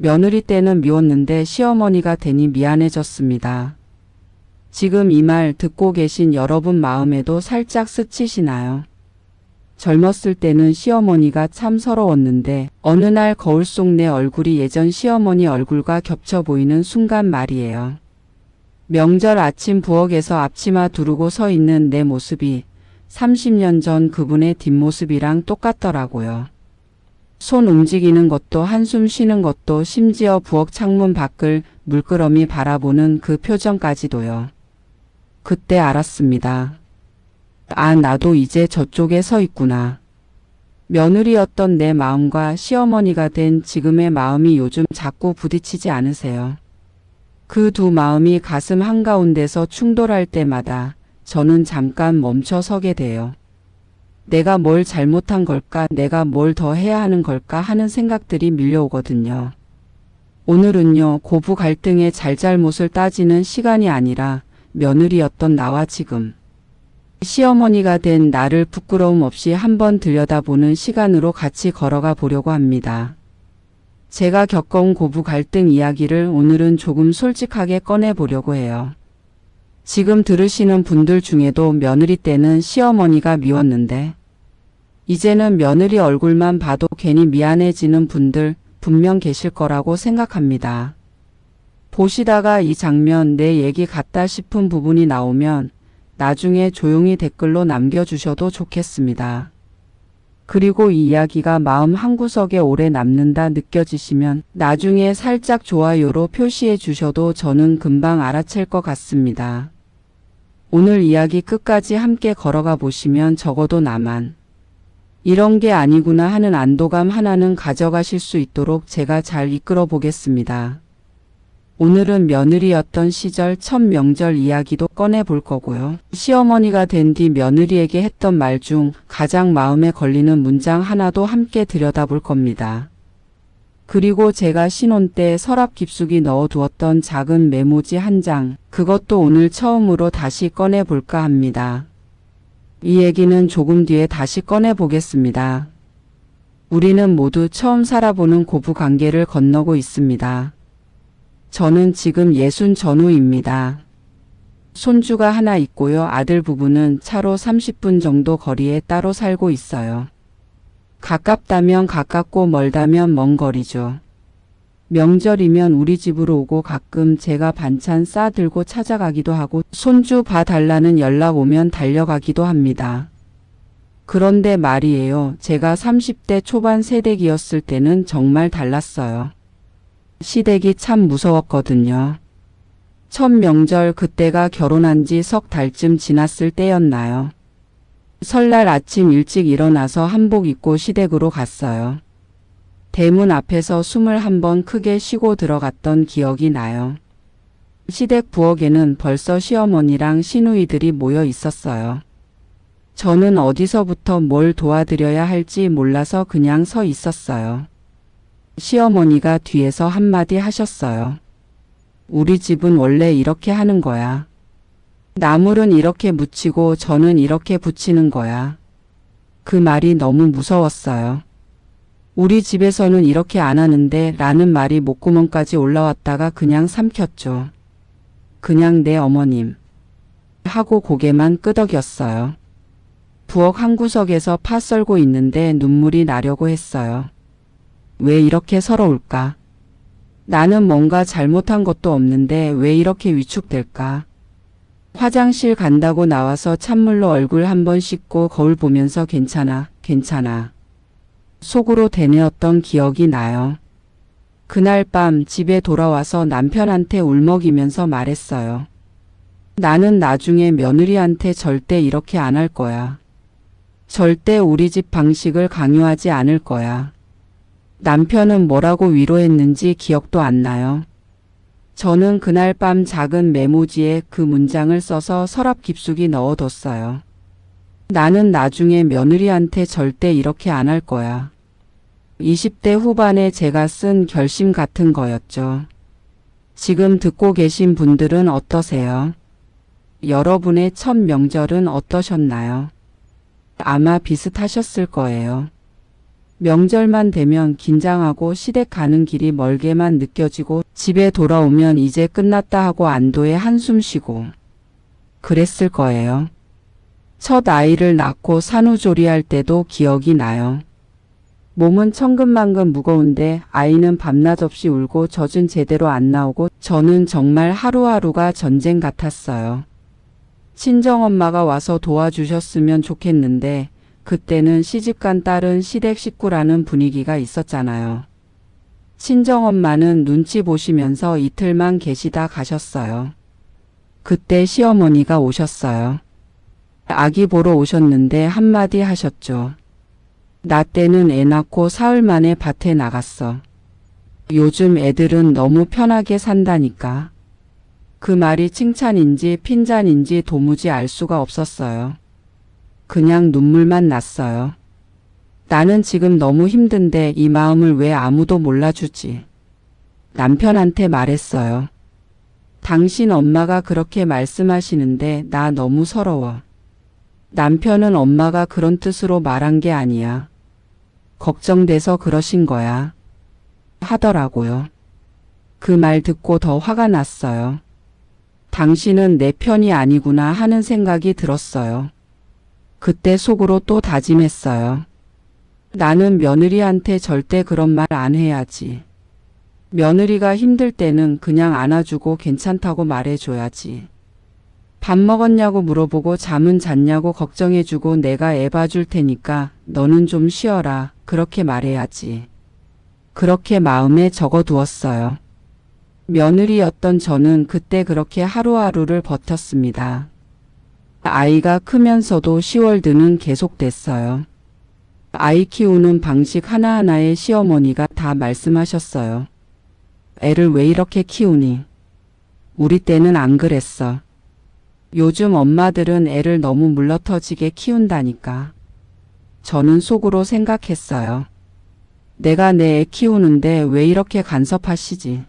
며느리 때는 미웠는데 시어머니가 되니 미안해졌습니다. 지금 이 말 듣고 계신 여러분 마음에도 살짝 스치시나요? 젊었을 때는 시어머니가 참 서러웠는데 어느 날 거울 속 내 얼굴이 예전 시어머니 얼굴과 겹쳐 보이는 순간 말이에요. 명절 아침 부엌에서 앞치마 두르고 서 있는 내 모습이 30년 전 그분의 뒷모습이랑 똑같더라고요. 손 움직이는 것도 한숨 쉬는 것도 심지어 부엌 창문 밖을 물끄러미 바라보는 그 표정까지도요. 그때 알았습니다. 아, 나도 이제 저쪽에 서 있구나. 며느리였던 내 마음과 시어머니가 된 지금의 마음이 요즘 자꾸 부딪히지 않으세요? 그 두 마음이 가슴 한가운데서 충돌할 때마다 저는 잠깐 멈춰 서게 돼요. 내가 뭘 잘못한 걸까, 내가 뭘 더 해야 하는 걸까 하는 생각들이 밀려오거든요. 오늘은요, 고부 갈등의 잘잘못을 따지는 시간이 아니라 며느리였던 나와 지금 시어머니가 된 나를 부끄러움 없이 한번 들여다보는 시간으로 같이 걸어가 보려고 합니다. 제가 겪어온 고부 갈등 이야기를 오늘은 조금 솔직하게 꺼내보려고 해요. 지금 들으시는 분들 중에도 며느리 때는 시어머니가 미웠는데 이제는 며느리 얼굴만 봐도 괜히 미안해지는 분들 분명 계실 거라고 생각합니다. 보시다가 이 장면 내 얘기 같다 싶은 부분이 나오면 나중에 조용히 댓글로 남겨주셔도 좋겠습니다. 그리고 이 이야기가 마음 한구석에 오래 남는다 느껴지시면 나중에 살짝 좋아요로 표시해 주셔도 저는 금방 알아챌 것 같습니다. 오늘 이야기 끝까지 함께 걸어가 보시면 적어도 나만 이런 게 아니구나 하는 안도감 하나는 가져가실 수 있도록 제가 잘 이끌어 보겠습니다. 오늘은 며느리였던 시절 첫 명절 이야기도 꺼내 볼 거고요. 시어머니가 된 뒤 며느리에게 했던 말 중 가장 마음에 걸리는 문장 하나도 함께 들여다볼 겁니다. 그리고 제가 신혼 때 서랍 깊숙이 넣어두었던 작은 메모지 한 장, 그것도 오늘 처음으로 다시 꺼내 볼까 합니다. 이 얘기는 조금 뒤에 다시 꺼내 보겠습니다. 우리는 모두 처음 살아보는 고부 관계를 건너고 있습니다. 저는 지금 60 전후입니다. 손주가 하나 있고요. 아들 부부는 차로 30분 정도 거리에 따로 살고 있어요. 가깝다면 가깝고 멀다면 먼 거리죠. 명절이면 우리 집으로 오고 가끔 제가 반찬 싸들고 찾아가기도 하고 손주 봐달라는 연락 오면 달려가기도 합니다. 그런데 말이에요. 제가 30대 초반 새댁이었을 때는 정말 달랐어요. 시댁이 참 무서웠거든요. 첫 명절 그때가 결혼한 지 석 달쯤 지났을 때였나요. 설날 아침 일찍 일어나서 한복 입고 시댁으로 갔어요. 대문 앞에서 숨을 한번 크게 쉬고 들어갔던 기억이 나요. 시댁 부엌에는 벌써 시어머니랑 시누이들이 모여 있었어요. 저는 어디서부터 뭘 도와드려야 할지 몰라서 그냥 서 있었어요. 시어머니가 뒤에서 한마디 하셨어요. 우리 집은 원래 이렇게 하는 거야. 나물은 이렇게 무치고 저는 이렇게 부치는 거야. 그 말이 너무 무서웠어요. 우리 집에서는 이렇게 안 하는데 라는 말이 목구멍까지 올라왔다가 그냥 삼켰죠. 그냥 네 어머님 하고 고개만 끄덕였어요. 부엌 한구석에서 파 썰고 있는데 눈물이 나려고 했어요. 왜 이렇게 서러울까? 나는 뭔가 잘못한 것도 없는데 왜 이렇게 위축될까? 화장실 간다고 나와서 찬물로 얼굴 한번 씻고 거울 보면서 괜찮아, 괜찮아. 속으로 되뇌었던 기억이 나요. 그날 밤 집에 돌아와서 남편한테 울먹이면서 말했어요. 나는 나중에 며느리한테 절대 이렇게 안 할 거야. 절대 우리 집 방식을 강요하지 않을 거야. 남편은 뭐라고 위로했는지 기억도 안 나요. 저는 그날 밤 작은 메모지에 그 문장을 써서 서랍 깊숙이 넣어뒀어요. 나는 나중에 며느리한테 절대 이렇게 안 할 거야. 20대 후반에 제가 쓴 결심 같은 거였죠. 지금 듣고 계신 분들은 어떠세요? 여러분의 첫 명절은 어떠셨나요? 아마 비슷하셨을 거예요. 명절만 되면 긴장하고 시댁 가는 길이 멀게만 느껴지고 집에 돌아오면 이제 끝났다 하고 안도의 한숨 쉬고 그랬을 거예요. 첫 아이를 낳고 산후조리할 때도 기억이 나요. 몸은 천근만근 무거운데 아이는 밤낮 없이 울고 젖은 제대로 안 나오고 저는 정말 하루하루가 전쟁 같았어요. 친정엄마가 와서 도와주셨으면 좋겠는데 그때는 시집간 딸은 시댁 식구라는 분위기가 있었잖아요. 친정엄마는 눈치 보시면서 이틀만 계시다 가셨어요. 그때 시어머니가 오셨어요. 아기 보러 오셨는데 한마디 하셨죠. 나 때는 애 낳고 사흘 만에 밭에 나갔어. 요즘 애들은 너무 편하게 산다니까. 그 말이 칭찬인지 핀잔인지 도무지 알 수가 없었어요. 그냥 눈물만 났어요. 나는 지금 너무 힘든데 이 마음을 왜 아무도 몰라주지? 남편한테 말했어요. 당신 엄마가 그렇게 말씀하시는데 나 너무 서러워. 남편은 엄마가 그런 뜻으로 말한 게 아니야. 걱정돼서 그러신 거야. 하더라고요. 그 말 듣고 더 화가 났어요. 당신은 내 편이 아니구나 하는 생각이 들었어요. 그때 속으로 또 다짐했어요. 나는 며느리한테 절대 그런 말 안 해야지. 며느리가 힘들 때는 그냥 안아주고 괜찮다고 말해줘야지. 밥 먹었냐고 물어보고 잠은 잤냐고 걱정해주고 내가 애 봐줄 테니까 너는 좀 쉬어라. 그렇게 말해야지. 그렇게 마음에 적어두었어요. 며느리였던 저는 그때 그렇게 하루하루를 버텼습니다. 아이가 크면서도 시월드는 계속됐어요. 아이 키우는 방식 하나하나에 시어머니가 다 말씀하셨어요. 애를 왜 이렇게 키우니? 우리 때는 안 그랬어. 요즘 엄마들은 애를 너무 물러터지게 키운다니까. 저는 속으로 생각했어요. 내가 내 애 키우는데 왜 이렇게 간섭하시지?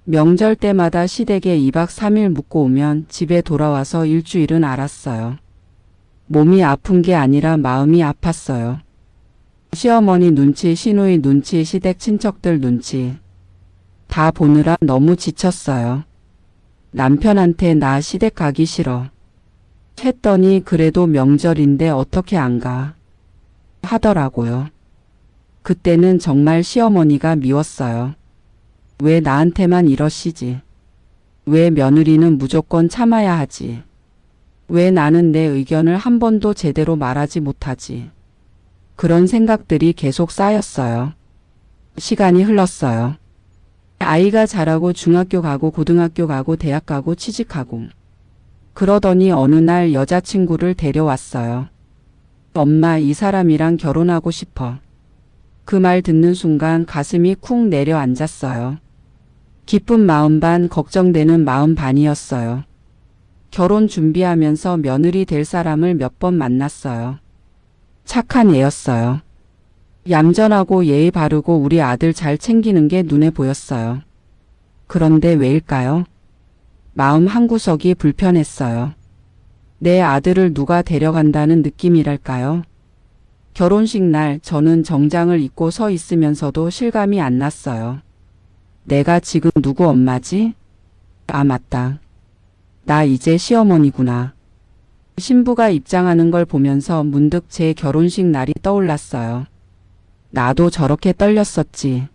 명절 때마다 시댁에 2박 3일 묵고 오면 집에 돌아와서 일주일은 알았어요. 몸이 아픈 게 아니라 마음이 아팠어요. 시어머니 눈치, 시누이 눈치, 시댁 친척들 눈치. 다 보느라 너무 지쳤어요. 남편한테 나 시댁 가기 싫어. 했더니 그래도 명절인데 어떻게 안 가? 하더라고요. 그때는 정말 시어머니가 미웠어요. 왜 나한테만 이러시지? 왜 며느리는 무조건 참아야 하지? 왜 나는 내 의견을 한 번도 제대로 말하지 못하지? 그런 생각들이 계속 쌓였어요. 시간이 흘렀어요. 아이가 자라고 중학교 가고 고등학교 가고 대학 가고 취직하고 그러더니 어느 날 여자친구를 데려왔어요. 엄마, 이 사람이랑 결혼하고 싶어. 그 말 듣는 순간 가슴이 쿵 내려앉았어요. 기쁜 마음 반, 걱정되는 마음 반이었어요. 결혼 준비하면서 며느리 될 사람을 몇 번 만났어요. 착한 애였어요. 얌전하고 예의 바르고 우리 아들 잘 챙기는 게 눈에 보였어요. 그런데 왜일까요? 마음 한구석이 불편했어요. 내 아들을 누가 데려간다는 느낌이랄까요? 결혼식 날 저는 정장을 입고 서 있으면서도 실감이 안 났어요. 내가 지금 누구 엄마지? 아, 맞다. 나 이제 시어머니구나. 신부가 입장하는 걸 보면서 문득 제 결혼식 날이 떠올랐어요. 나도 저렇게 떨렸었지.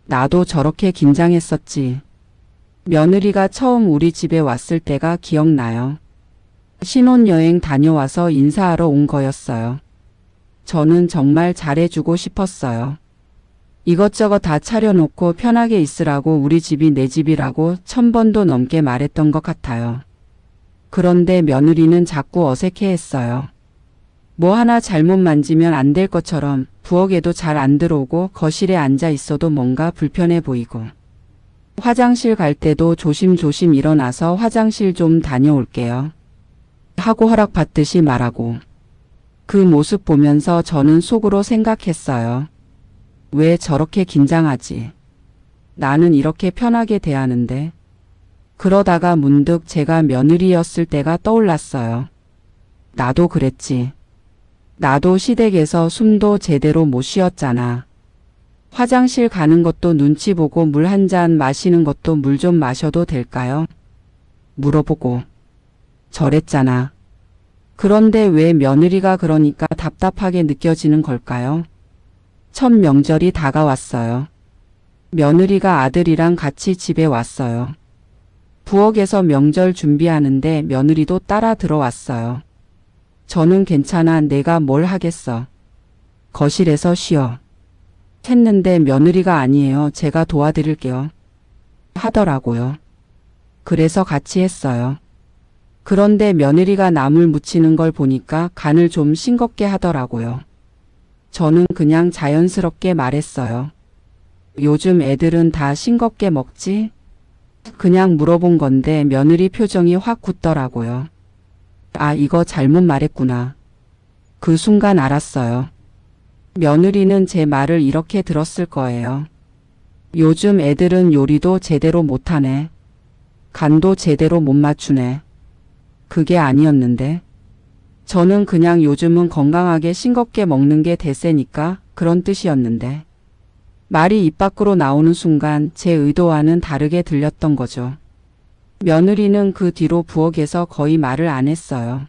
나도 저렇게 긴장했었지. 며느리가 처음 우리 집에 왔을 때가 기억나요. 신혼여행 다녀와서 인사하러 온 거였어요. 저는 정말 잘해주고 싶었어요. 이것저것 다 차려놓고 편하게 있으라고 우리 집이 내 집이라고 1000번도 넘게 말했던 것 같아요. 그런데 며느리는 자꾸 어색해했어요. 뭐 하나 잘못 만지면 안 될 것처럼 부엌에도 잘 안 들어오고 거실에 앉아 있어도 뭔가 불편해 보이고 화장실 갈 때도 조심조심 일어나서 화장실 좀 다녀올게요. 하고 허락받듯이 말하고 그 모습 보면서 저는 속으로 생각했어요. 왜 저렇게 긴장하지? 나는 이렇게 편하게 대하는데. 그러다가 문득 제가 며느리였을 때가 떠올랐어요. 나도 그랬지. 나도 시댁에서 숨도 제대로 못 쉬었잖아. 화장실 가는 것도 눈치 보고 물 한 잔 마시는 것도 물 좀 마셔도 될까요? 물어보고. 저랬잖아. 그런데 왜 며느리가 그러니까 답답하게 느껴지는 걸까요? 첫 명절이 다가왔어요. 며느리가 아들이랑 같이 집에 왔어요. 부엌에서 명절 준비하는데 며느리도 따라 들어왔어요. 저는 괜찮아, 내가 뭘 하겠어. 거실에서 쉬어. 했는데 며느리가 아니에요. 제가 도와드릴게요. 하더라고요. 그래서 같이 했어요. 그런데 며느리가 나물 무치는 걸 보니까 간을 좀 싱겁게 하더라고요. 저는 그냥 자연스럽게 말했어요. 요즘 애들은 다 싱겁게 먹지? 그냥 물어본 건데 며느리 표정이 확 굳더라고요. 아, 이거 잘못 말했구나. 그 순간 알았어요. 며느리는 제 말을 이렇게 들었을 거예요. 요즘 애들은 요리도 제대로 못하네. 간도 제대로 못 맞추네. 그게 아니었는데. 저는 그냥 요즘은 건강하게 싱겁게 먹는 게 대세니까 그런 뜻이었는데. 말이 입 밖으로 나오는 순간 제 의도와는 다르게 들렸던 거죠. 며느리는 그 뒤로 부엌에서 거의 말을 안 했어요.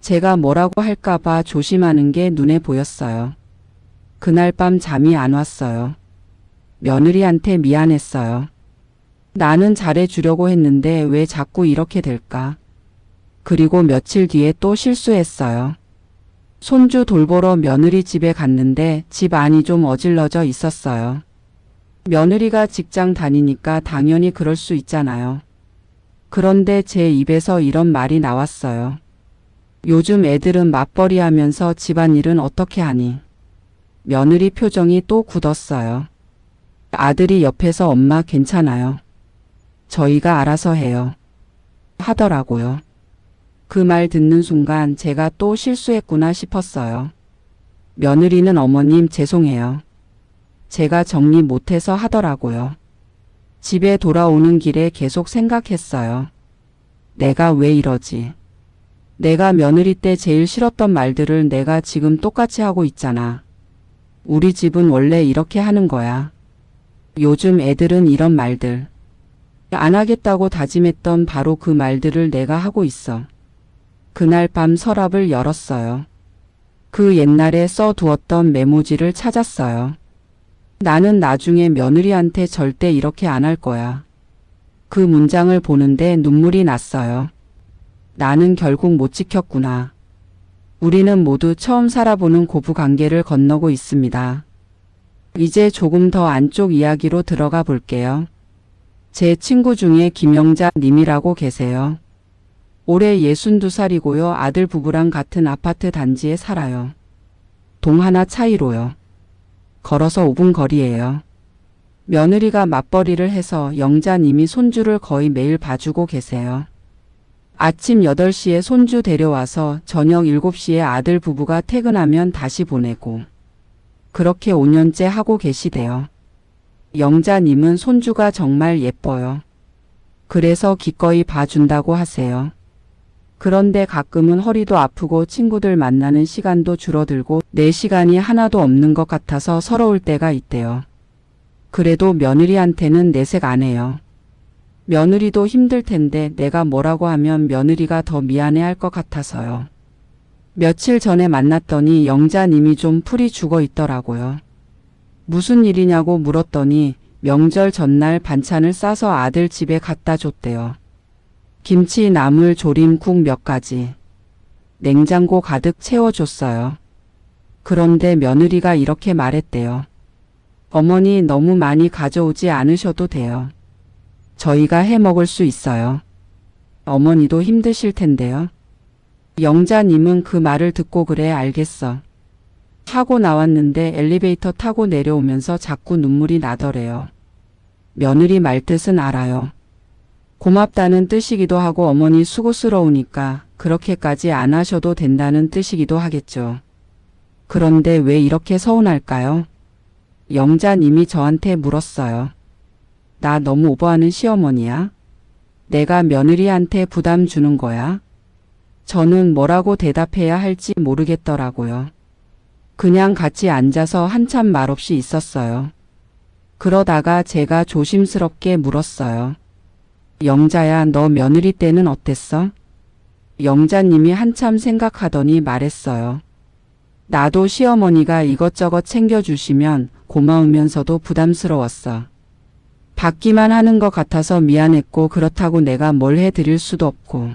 제가 뭐라고 할까봐 조심하는 게 눈에 보였어요. 그날 밤 잠이 안 왔어요. 며느리한테 미안했어요. 나는 잘해주려고 했는데 왜 자꾸 이렇게 될까? 그리고 며칠 뒤에 또 실수했어요. 손주 돌보러 며느리 집에 갔는데 집 안이 좀 어질러져 있었어요. 며느리가 직장 다니니까 당연히 그럴 수 있잖아요. 그런데 제 입에서 이런 말이 나왔어요. 요즘 애들은 맞벌이 하면서 집안일은 어떻게 하니? 며느리 표정이 또 굳었어요. 아들이 옆에서 엄마 괜찮아요. 저희가 알아서 해요. 하더라고요. 그 말 듣는 순간 제가 또 실수했구나 싶었어요. 며느리는 어머님 죄송해요. 제가 정리 못해서 하더라고요. 집에 돌아오는 길에 계속 생각했어요. 내가 왜 이러지? 내가 며느리 때 제일 싫었던 말들을 내가 지금 똑같이 하고 있잖아. 우리 집은 원래 이렇게 하는 거야. 요즘 애들은 이런 말들. 안 하겠다고 다짐했던 바로 그 말들을 내가 하고 있어. 그날 밤 서랍을 열었어요. 그 옛날에 써두었던 메모지를 찾았어요. 나는 나중에 며느리한테 절대 이렇게 안 할 거야. 그 문장을 보는데 눈물이 났어요. 나는 결국 못 지켰구나. 우리는 모두 처음 살아보는 고부관계를 건너고 있습니다. 이제 조금 더 안쪽 이야기로 들어가 볼게요. 제 친구 중에 김영자 님이라고 계세요. 올해 62살이고요. 아들 부부랑 같은 아파트 단지에 살아요. 동 하나 차이로요. 걸어서 5분 거리예요. 며느리가 맞벌이를 해서 영자님이 손주를 거의 매일 봐주고 계세요. 아침 8시에 손주 데려와서 저녁 7시에 아들 부부가 퇴근하면 다시 보내고 그렇게 5년째 하고 계시대요. 영자님은 손주가 정말 예뻐요. 그래서 기꺼이 봐준다고 하세요. 그런데 가끔은 허리도 아프고 친구들 만나는 시간도 줄어들고 내 시간이 하나도 없는 것 같아서 서러울 때가 있대요. 그래도 며느리한테는 내색 안 해요. 며느리도 힘들 텐데 내가 뭐라고 하면 며느리가 더 미안해할 것 같아서요. 며칠 전에 만났더니 영자님이 좀 풀이 죽어 있더라고요. 무슨 일이냐고 물었더니 명절 전날 반찬을 싸서 아들 집에 갖다 줬대요. 김치, 나물, 조림, 국 몇 가지. 냉장고 가득 채워줬어요. 그런데 며느리가 이렇게 말했대요. 어머니 너무 많이 가져오지 않으셔도 돼요. 저희가 해 먹을 수 있어요. 어머니도 힘드실 텐데요. 영자님은 그 말을 듣고 그래 알겠어. 하고 나왔는데 엘리베이터 타고 내려오면서 자꾸 눈물이 나더래요. 며느리 말뜻은 알아요. 고맙다는 뜻이기도 하고 어머니 수고스러우니까 그렇게까지 안 하셔도 된다는 뜻이기도 하겠죠. 그런데 왜 이렇게 서운할까요? 영자님이 저한테 물었어요. 나 너무 오버하는 시어머니야? 내가 며느리한테 부담 주는 거야? 저는 뭐라고 대답해야 할지 모르겠더라고요. 그냥 같이 앉아서 한참 말없이 있었어요. 그러다가 제가 조심스럽게 물었어요. 영자야, 너 며느리 때는 어땠어? 영자님이 한참 생각하더니 말했어요. 나도 시어머니가 이것저것 챙겨주시면 고마우면서도 부담스러웠어. 받기만 하는 것 같아서 미안했고 그렇다고 내가 뭘 해드릴 수도 없고.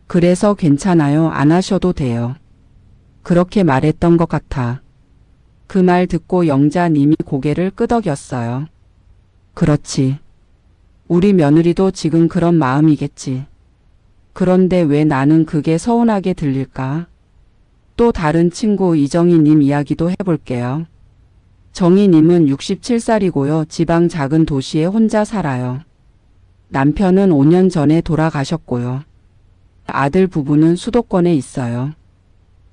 그래서 괜찮아요. 안 하셔도 돼요. 그렇게 말했던 것 같아. 그 말 듣고 영자님이 고개를 끄덕였어요. 그렇지. 우리 며느리도 지금 그런 마음이겠지. 그런데 왜 나는 그게 서운하게 들릴까? 또 다른 친구 이정희님 이야기도 해볼게요. 정희님은 67살이고요. 지방 작은 도시에 혼자 살아요. 남편은 5년 전에 돌아가셨고요. 아들 부부는 수도권에 있어요.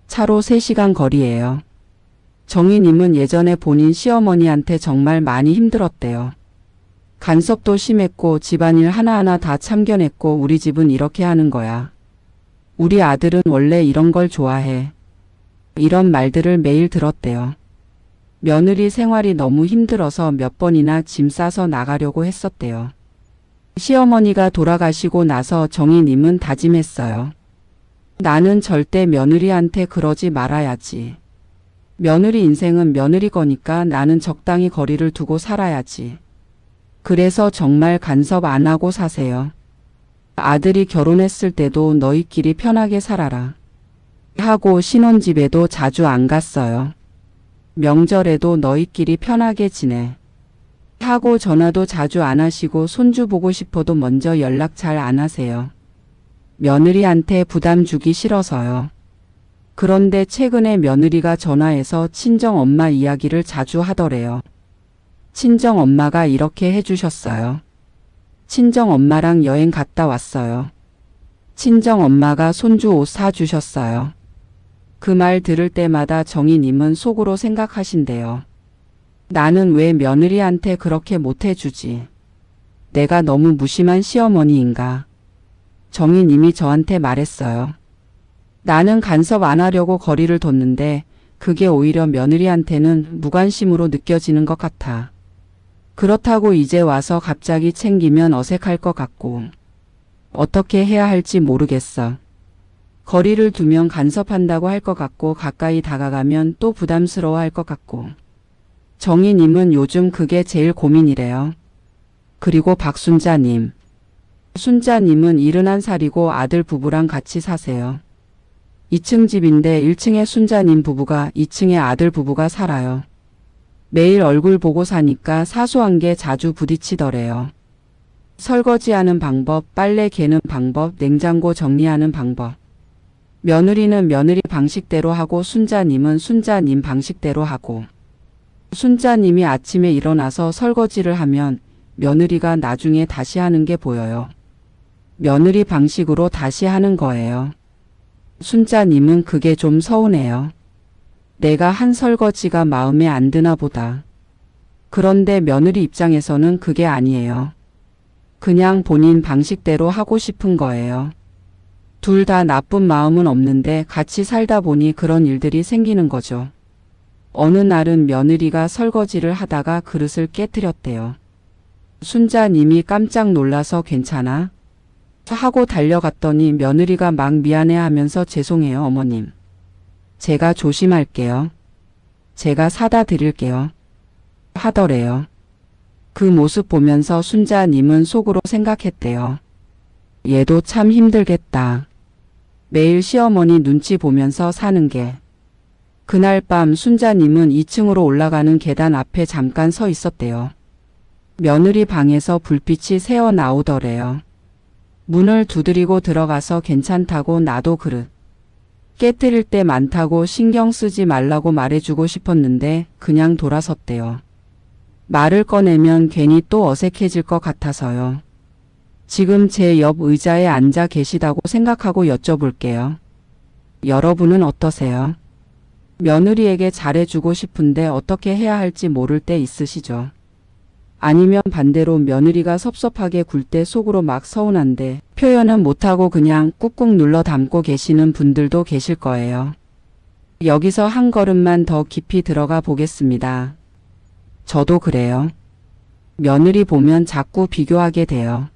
차로 3시간 거리예요. 정희님은 예전에 본인 시어머니한테 정말 많이 힘들었대요. 간섭도 심했고 집안일 하나하나 다 참견했고 우리 집은 이렇게 하는 거야. 우리 아들은 원래 이런 걸 좋아해. 이런 말들을 매일 들었대요. 며느리 생활이 너무 힘들어서 몇 번이나 짐 싸서 나가려고 했었대요. 시어머니가 돌아가시고 나서 정희님은 다짐했어요. 나는 절대 며느리한테 그러지 말아야지. 며느리 인생은 며느리 거니까 나는 적당히 거리를 두고 살아야지. 그래서 정말 간섭 안 하고 사세요. 아들이 결혼했을 때도 너희끼리 편하게 살아라. 하고 신혼집에도 자주 안 갔어요. 명절에도 너희끼리 편하게 지내. 하고 전화도 자주 안 하시고 손주 보고 싶어도 먼저 연락 잘 안 하세요. 며느리한테 부담 주기 싫어서요. 그런데 최근에 며느리가 전화해서 친정엄마 이야기를 자주 하더래요. 친정엄마가 이렇게 해주셨어요. 친정엄마랑 여행 갔다 왔어요. 친정엄마가 손주 옷 사주셨어요. 그 말 들을 때마다 정희님은 속으로 생각하신대요. 나는 왜 며느리한테 그렇게 못해주지? 내가 너무 무심한 시어머니인가? 정희님이 저한테 말했어요. 나는 간섭 안 하려고 거리를 뒀는데 그게 오히려 며느리한테는 무관심으로 느껴지는 것 같아. 그렇다고 이제 와서 갑자기 챙기면 어색할 것 같고 어떻게 해야 할지 모르겠어. 거리를 두면 간섭한다고 할 것 같고 가까이 다가가면 또 부담스러워 할 것 같고. 정희님은 요즘 그게 제일 고민이래요. 그리고 박순자님. 순자님은 71살이고 아들 부부랑 같이 사세요. 2층 집인데 1층에 순자님 부부가 2층에 아들 부부가 살아요. 매일 얼굴 보고 사니까 사소한 게 자주 부딪히더래요. 설거지하는 방법, 빨래 개는 방법, 냉장고 정리하는 방법. 며느리는 며느리 방식대로 하고 순자님은 순자님 방식대로 하고. 순자님이 아침에 일어나서 설거지를 하면 며느리가 나중에 다시 하는 게 보여요. 며느리 방식으로 다시 하는 거예요. 순자님은 그게 좀 서운해요. 내가 한 설거지가 마음에 안 드나 보다. 그런데 며느리 입장에서는 그게 아니에요. 그냥 본인 방식대로 하고 싶은 거예요. 둘 다 나쁜 마음은 없는데 같이 살다 보니 그런 일들이 생기는 거죠. 어느 날은 며느리가 설거지를 하다가 그릇을 깨뜨렸대요. 순자님이 깜짝 놀라서 괜찮아? 하고 달려갔더니 며느리가 막 미안해하면서 죄송해요 어머님. 제가 조심할게요. 제가 사다 드릴게요. 하더래요. 그 모습 보면서 순자님은 속으로 생각했대요. 얘도 참 힘들겠다. 매일 시어머니 눈치 보면서 사는 게. 그날 밤 순자님은 2층으로 올라가는 계단 앞에 잠깐 서 있었대요. 며느리 방에서 불빛이 새어 나오더래요. 문을 두드리고 들어가서 괜찮다고 나도 그릇 깨뜨릴 때 많다고 신경 쓰지 말라고 말해주고 싶었는데 그냥 돌아섰대요. 말을 꺼내면 괜히 또 어색해질 것 같아서요. 지금 제 옆 의자에 앉아 계시다고 생각하고 여쭤볼게요. 여러분은 어떠세요? 며느리에게 잘해주고 싶은데 어떻게 해야 할지 모를 때 있으시죠? 아니면 반대로 며느리가 섭섭하게 굴 때 속으로 막 서운한데 표현은 못하고 그냥 꾹꾹 눌러 담고 계시는 분들도 계실 거예요. 여기서 한 걸음만 더 깊이 들어가 보겠습니다. 저도 그래요. 며느리 보면 자꾸 비교하게 돼요.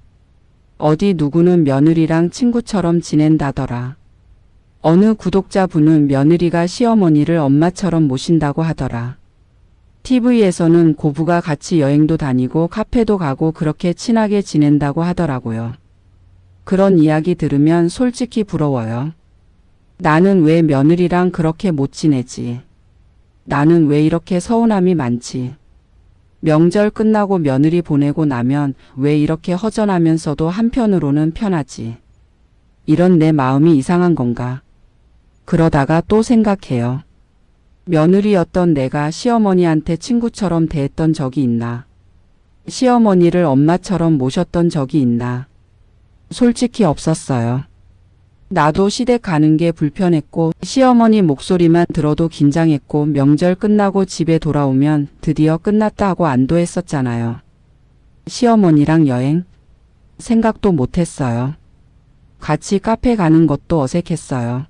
어디 누구는 며느리랑 친구처럼 지낸다더라. 어느 구독자분은 며느리가 시어머니를 엄마처럼 모신다고 하더라. TV에서는 고부가 같이 여행도 다니고 카페도 가고 그렇게 친하게 지낸다고 하더라고요. 그런 이야기 들으면 솔직히 부러워요. 나는 왜 며느리랑 그렇게 못 지내지? 나는 왜 이렇게 서운함이 많지? 명절 끝나고 며느리 보내고 나면 왜 이렇게 허전하면서도 한편으로는 편하지? 이런 내 마음이 이상한 건가? 그러다가 또 생각해요. 며느리였던 내가 시어머니한테 친구처럼 대했던 적이 있나? 시어머니를 엄마처럼 모셨던 적이 있나? 솔직히 없었어요. 나도 시댁 가는 게 불편했고 시어머니 목소리만 들어도 긴장했고 명절 끝나고 집에 돌아오면 드디어 끝났다 하고 안도했었잖아요. 시어머니랑 여행? 생각도 못했어요. 같이 카페 가는 것도 어색했어요.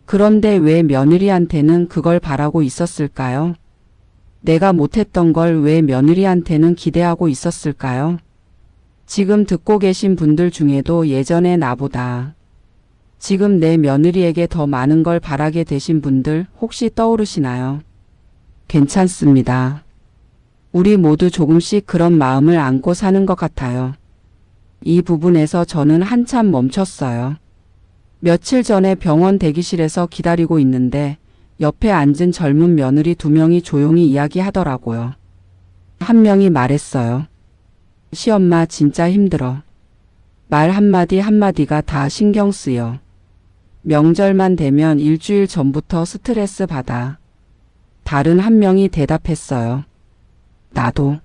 그런데 왜 며느리한테는 그걸 바라고 있었을까요? 내가 못했던 걸 왜 며느리한테는 기대하고 있었을까요? 지금 듣고 계신 분들 중에도 예전에 나보다 지금 내 며느리에게 더 많은 걸 바라게 되신 분들 혹시 떠오르시나요? 괜찮습니다. 우리 모두 조금씩 그런 마음을 안고 사는 것 같아요. 이 부분에서 저는 한참 멈췄어요. 며칠 전에 병원 대기실에서 기다리고 있는데 옆에 앉은 젊은 며느리 2명이 조용히 이야기하더라고요. 한 명이 말했어요. 시엄마 진짜 힘들어. 말 한마디 한마디가 다 신경 쓰여. 명절만 되면 일주일 전부터 스트레스 받아. 다른 한 명이 대답했어요. 나도.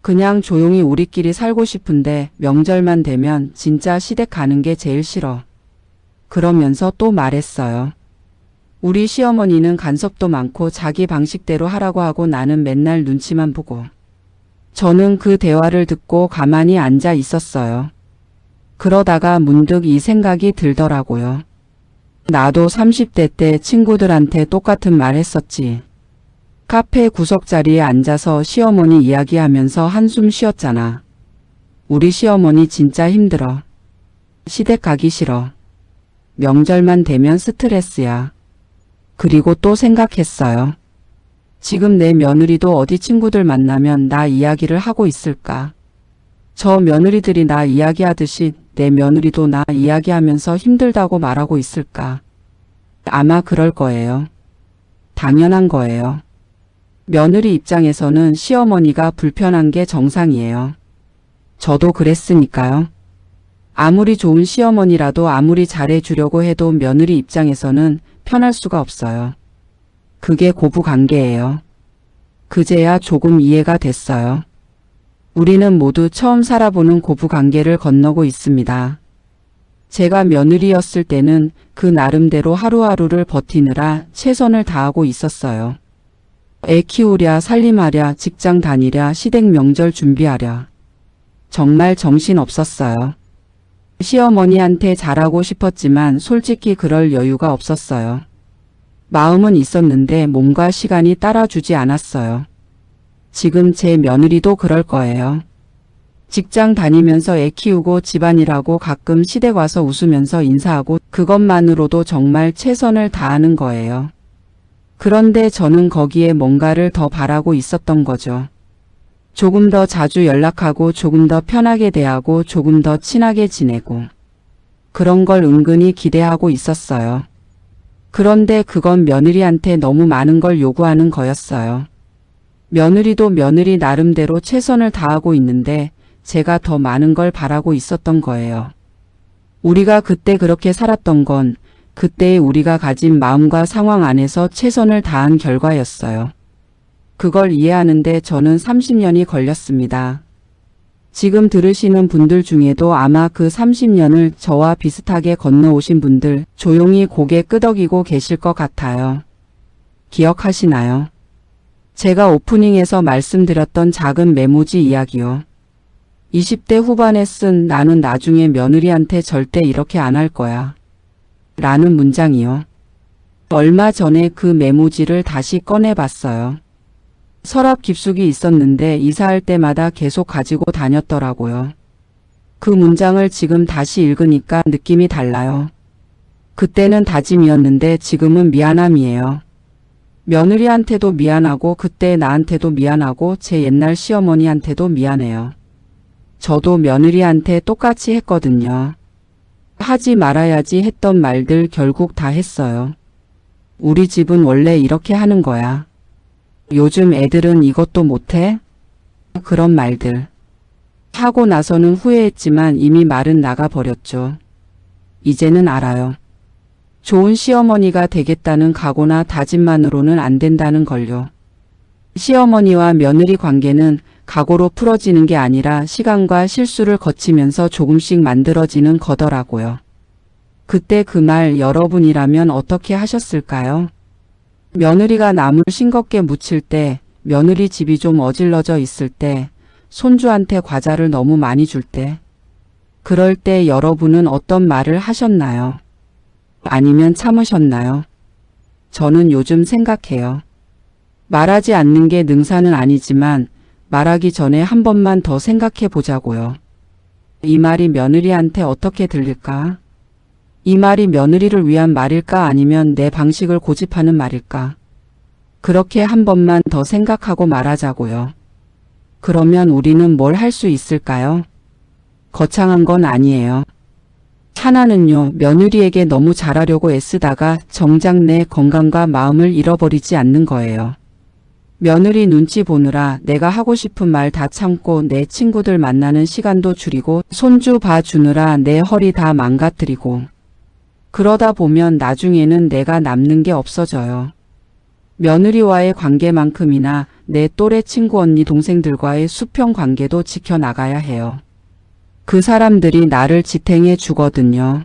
그냥 조용히 우리끼리 살고 싶은데 명절만 되면 진짜 시댁 가는 게 제일 싫어. 그러면서 또 말했어요. 우리 시어머니는 간섭도 많고 자기 방식대로 하라고 하고 나는 맨날 눈치만 보고. 저는 그 대화를 듣고 가만히 앉아 있었어요. 그러다가 문득 이 생각이 들더라고요. 나도 30대 때 친구들한테 똑같은 말 했었지. 카페 구석자리에 앉아서 시어머니 이야기하면서 한숨 쉬었잖아. 우리 시어머니 진짜 힘들어. 시댁 가기 싫어. 명절만 되면 스트레스야. 그리고 또 생각했어요. 지금 내 며느리도 어디 친구들 만나면 나 이야기를 하고 있을까? 저 며느리들이 나 이야기하듯이 내 며느리도 나 이야기하면서 힘들다고 말하고 있을까? 아마 그럴 거예요. 당연한 거예요. 며느리 입장에서는 시어머니가 불편한 게 정상이에요. 저도 그랬으니까요. 아무리 좋은 시어머니라도 아무리 잘해주려고 해도 며느리 입장에서는 편할 수가 없어요. 그게 고부관계예요. 그제야 조금 이해가 됐어요. 우리는 모두 처음 살아보는 고부관계를 건너고 있습니다. 제가 며느리였을 때는 그 나름대로 하루하루를 버티느라 최선을 다하고 있었어요. 애 키우랴, 살림하랴, 직장 다니랴, 시댁 명절 준비하랴. 정말 정신 없었어요. 시어머니한테 잘하고 싶었지만 솔직히 그럴 여유가 없었어요. 마음은 있었는데 몸과 시간이 따라주지 않았어요. 지금 제 며느리도 그럴 거예요. 직장 다니면서 애 키우고 집안일하고 가끔 시댁 와서 웃으면서 인사하고 그것만으로도 정말 최선을 다하는 거예요. 그런데 저는 거기에 뭔가를 더 바라고 있었던 거죠. 조금 더 자주 연락하고 조금 더 편하게 대하고 조금 더 친하게 지내고 그런 걸 은근히 기대하고 있었어요. 그런데 그건 며느리한테 너무 많은 걸 요구하는 거였어요. 며느리도 며느리 나름대로 최선을 다하고 있는데 제가 더 많은 걸 바라고 있었던 거예요. 우리가 그때 그렇게 살았던 건 그때의 우리가 가진 마음과 상황 안에서 최선을 다한 결과였어요. 그걸 이해하는데 저는 30년이 걸렸습니다. 지금 들으시는 분들 중에도 아마 그 30년을 저와 비슷하게 건너오신 분들 조용히 고개 끄덕이고 계실 것 같아요. 기억하시나요? 제가 오프닝에서 말씀드렸던 작은 메모지 이야기요. 20대 후반에 쓴 나는 나중에 며느리한테 절대 이렇게 안 할 거야. 라는 문장이요. 얼마 전에 그 메모지를 다시 꺼내봤어요. 서랍 깊숙이 있었는데 이사할 때마다 계속 가지고 다녔더라고요. 그 문장을 지금 다시 읽으니까 느낌이 달라요. 그때는 다짐이었는데 지금은 미안함이에요. 며느리한테도 미안하고 그때 나한테도 미안하고 제 옛날 시어머니한테도 미안해요. 저도 며느리한테 똑같이 했거든요. 하지 말아야지 했던 말들 결국 다 했어요. 우리 집은 원래 이렇게 하는 거야. 요즘 애들은 이것도 못해? 그런 말들. 하고 나서는 후회했지만 이미 말은 나가버렸죠. 이제는 알아요. 좋은 시어머니가 되겠다는 각오나 다짐만으로는 안 된다는 걸요. 시어머니와 며느리 관계는 각오로 풀어지는 게 아니라 시간과 실수를 거치면서 조금씩 만들어지는 거더라고요. 그때 그 말 여러분이라면 어떻게 하셨을까요? 며느리가 나물 싱겁게 무칠 때, 며느리 집이 좀 어질러져 있을 때, 손주한테 과자를 너무 많이 줄 때, 그럴 때 여러분은 어떤 말을 하셨나요? 아니면 참으셨나요? 저는 요즘 생각해요. 말하지 않는 게 능사는 아니지만 말하기 전에 한 번만 더 생각해 보자고요. 이 말이 며느리한테 어떻게 들릴까? 이 말이 며느리를 위한 말일까 아니면 내 방식을 고집하는 말일까? 그렇게 한 번만 더 생각하고 말하자고요. 그러면 우리는 뭘 할 수 있을까요? 거창한 건 아니에요. 하나는요, 며느리에게 너무 잘하려고 애쓰다가 정작 내 건강과 마음을 잃어버리지 않는 거예요. 며느리 눈치 보느라 내가 하고 싶은 말 다 참고 내 친구들 만나는 시간도 줄이고 손주 봐주느라 내 허리 다 망가뜨리고 그러다 보면 나중에는 내가 남는 게 없어져요. 며느리와의 관계만큼이나 내 또래 친구 언니 동생들과의 수평 관계도 지켜나가야 해요. 그 사람들이 나를 지탱해 주거든요.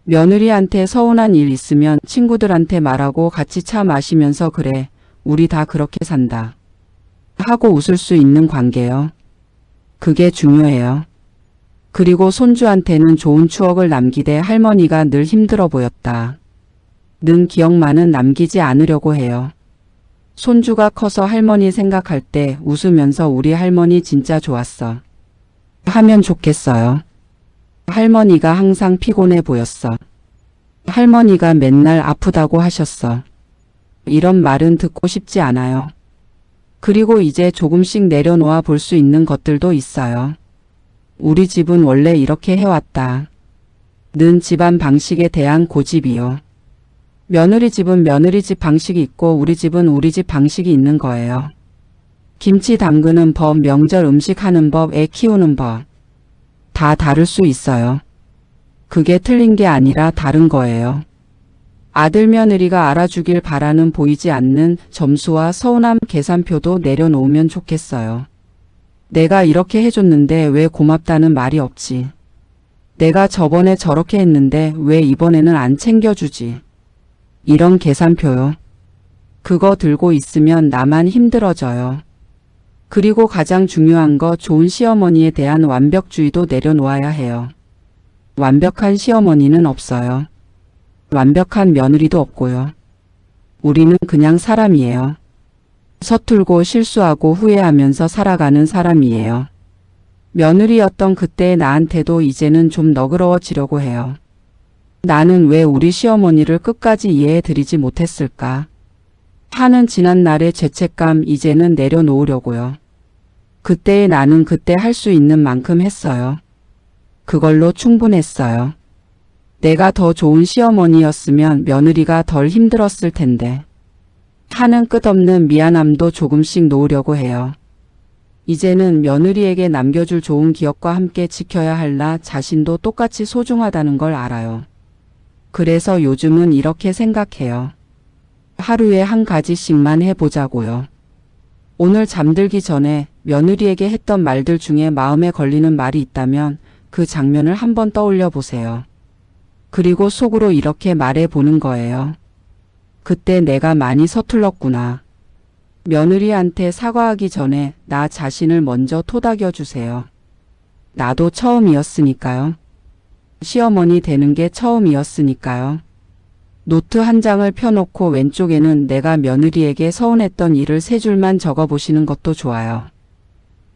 며느리한테 서운한 일 있으면 친구들한테 말하고 같이 차 마시면서 그래, 우리 다 그렇게 산다. 하고 웃을 수 있는 관계요. 그게 중요해요. 그리고 손주한테는 좋은 추억을 남기되 할머니가 늘 힘들어 보였다. 는 기억만은 남기지 않으려고 해요. 손주가 커서 할머니 생각할 때 웃으면서 우리 할머니 진짜 좋았어. 하면 좋겠어요. 할머니가 항상 피곤해 보였어. 할머니가 맨날 아프다고 하셨어. 이런 말은 듣고 싶지 않아요. 그리고 이제 조금씩 내려놓아 볼 수 있는 것들도 있어요. 우리 집은 원래 이렇게 해왔다. 는 집안 방식에 대한 고집이요. 며느리 집은 며느리 집 방식이 있고 우리 집은 우리 집 방식이 있는 거예요. 김치 담그는 법, 명절 음식 하는 법, 애 키우는 법. 다 다를 수 있어요. 그게 틀린 게 아니라 다른 거예요. 아들 며느리가 알아주길 바라는 보이지 않는 점수와 서운함 계산표도 내려놓으면 좋겠어요. 내가 이렇게 해줬는데 왜 고맙다는 말이 없지. 내가 저번에 저렇게 했는데 왜 이번에는 안 챙겨주지. 이런 계산표요. 그거 들고 있으면 나만 힘들어져요. 그리고 가장 중요한 거 좋은 시어머니에 대한 완벽주의도 내려놓아야 해요. 완벽한 시어머니는 없어요. 완벽한 며느리도 없고요. 우리는 그냥 사람이에요. 서툴고 실수하고 후회하면서 살아가는 사람이에요. 며느리였던 그때의 나한테도 이제는 좀 너그러워지려고 해요. 나는 왜 우리 시어머니를 끝까지 이해해드리지 못했을까? 하는 지난날의 죄책감 이제는 내려놓으려고요. 그때의 나는 그때 할 수 있는 만큼 했어요. 그걸로 충분했어요. 내가 더 좋은 시어머니였으면 며느리가 덜 힘들었을 텐데. 하는 끝없는 미안함도 조금씩 놓으려고 해요. 이제는 며느리에게 남겨줄 좋은 기억과 함께 지켜야 할 나 자신도 똑같이 소중하다는 걸 알아요. 그래서 요즘은 이렇게 생각해요. 하루에 한 가지씩만 해보자고요. 오늘 잠들기 전에 며느리에게 했던 말들 중에 마음에 걸리는 말이 있다면 그 장면을 한번 떠올려 보세요. 그리고 속으로 이렇게 말해 보는 거예요. 그때 내가 많이 서툴렀구나. 며느리한테 사과하기 전에 나 자신을 먼저 토닥여 주세요. 나도 처음이었으니까요. 시어머니 되는 게 처음이었으니까요. 노트 한 장을 펴놓고 왼쪽에는 내가 며느리에게 서운했던 일을 세 줄만 적어보시는 것도 좋아요.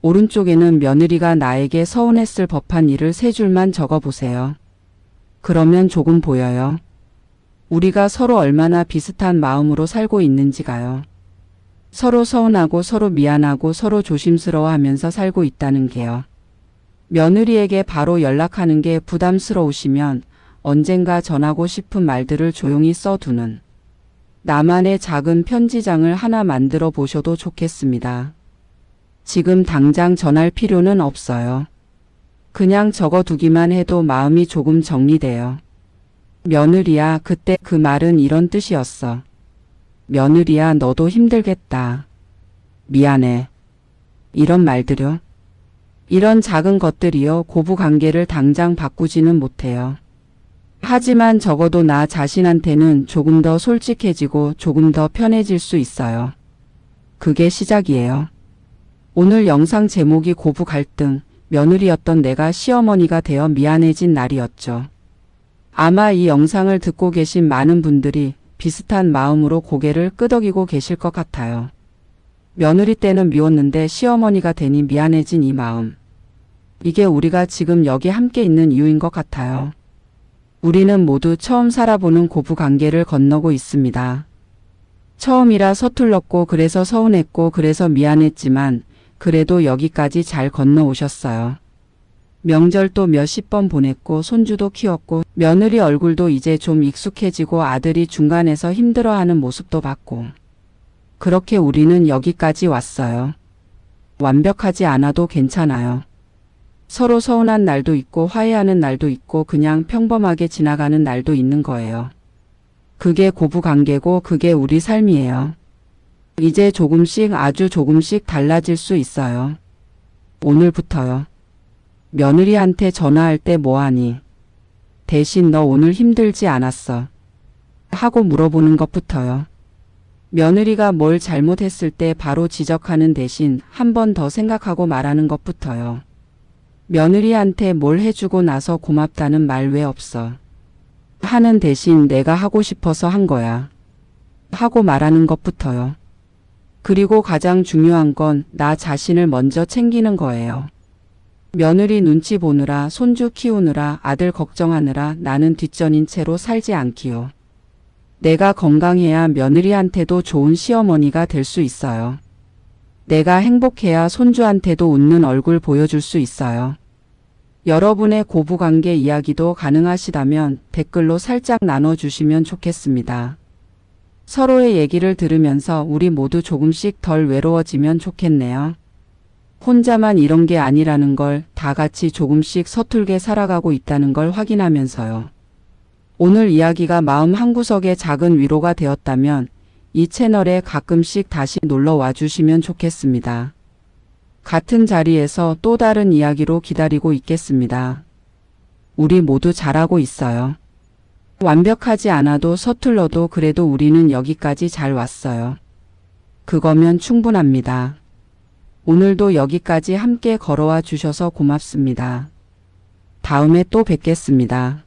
오른쪽에는 며느리가 나에게 서운했을 법한 일을 세 줄만 적어보세요. 그러면 조금 보여요. 우리가 서로 얼마나 비슷한 마음으로 살고 있는지가요. 서로 서운하고 서로 미안하고 서로 조심스러워하면서 살고 있다는 게요. 며느리에게 바로 연락하는 게 부담스러우시면 언젠가 전하고 싶은 말들을 조용히 써두는 나만의 작은 편지장을 하나 만들어 보셔도 좋겠습니다. 지금 당장 전할 필요는 없어요. 그냥 적어두기만 해도 마음이 조금 정리돼요. 며느리야, 그때 그 말은 이런 뜻이었어. 며느리야, 너도 힘들겠다. 미안해. 이런 말들요. 이런 작은 것들이요, 고부관계를 당장 바꾸지는 못해요. 하지만 적어도 나 자신한테는 조금 더 솔직해지고 조금 더 편해질 수 있어요. 그게 시작이에요. 오늘 영상 제목이 고부 갈등, 며느리였던 내가 시어머니가 되어 미안해진 날이었죠. 아마 이 영상을 듣고 계신 많은 분들이 비슷한 마음으로 고개를 끄덕이고 계실 것 같아요. 며느리 때는 미웠는데 시어머니가 되니 미안해진 이 마음. 이게 우리가 지금 여기 함께 있는 이유인 것 같아요. 우리는 모두 처음 살아보는 고부관계를 건너고 있습니다. 처음이라 서툴렀고 그래서 서운했고 그래서 미안했지만 그래도 여기까지 잘 건너오셨어요. 명절도 몇십 번 보냈고 손주도 키웠고 며느리 얼굴도 이제 좀 익숙해지고 아들이 중간에서 힘들어하는 모습도 봤고 그렇게 우리는 여기까지 왔어요. 완벽하지 않아도 괜찮아요. 서로 서운한 날도 있고 화해하는 날도 있고 그냥 평범하게 지나가는 날도 있는 거예요. 그게 고부관계고 그게 우리 삶이에요. 이제 조금씩 아주 조금씩 달라질 수 있어요. 오늘부터요. 며느리한테 전화할 때 뭐하니? 대신 너 오늘 힘들지 않았어? 하고 물어보는 것부터요. 며느리가 뭘 잘못했을 때 바로 지적하는 대신 한 번 더 생각하고 말하는 것부터요. 며느리한테 뭘 해주고 나서 고맙다는 말 왜 없어? 하는 대신 내가 하고 싶어서 한 거야. 하고 말하는 것부터요. 그리고 가장 중요한 건 나 자신을 먼저 챙기는 거예요. 며느리 눈치 보느라 손주 키우느라 아들 걱정하느라 나는 뒷전인 채로 살지 않기요. 내가 건강해야 며느리한테도 좋은 시어머니가 될 수 있어요. 내가 행복해야 손주한테도 웃는 얼굴 보여줄 수 있어요. 여러분의 고부관계 이야기도 가능하시다면 댓글로 살짝 나눠주시면 좋겠습니다. 서로의 얘기를 들으면서 우리 모두 조금씩 덜 외로워지면 좋겠네요. 혼자만 이런 게 아니라는 걸 다 같이 조금씩 서툴게 살아가고 있다는 걸 확인하면서요. 오늘 이야기가 마음 한구석에 작은 위로가 되었다면 이 채널에 가끔씩 다시 놀러 와주시면 좋겠습니다. 같은 자리에서 또 다른 이야기로 기다리고 있겠습니다. 우리 모두 잘하고 있어요. 완벽하지 않아도 서툴러도 그래도 우리는 여기까지 잘 왔어요. 그거면 충분합니다. 오늘도 여기까지 함께 걸어와 주셔서 고맙습니다. 다음에 또 뵙겠습니다.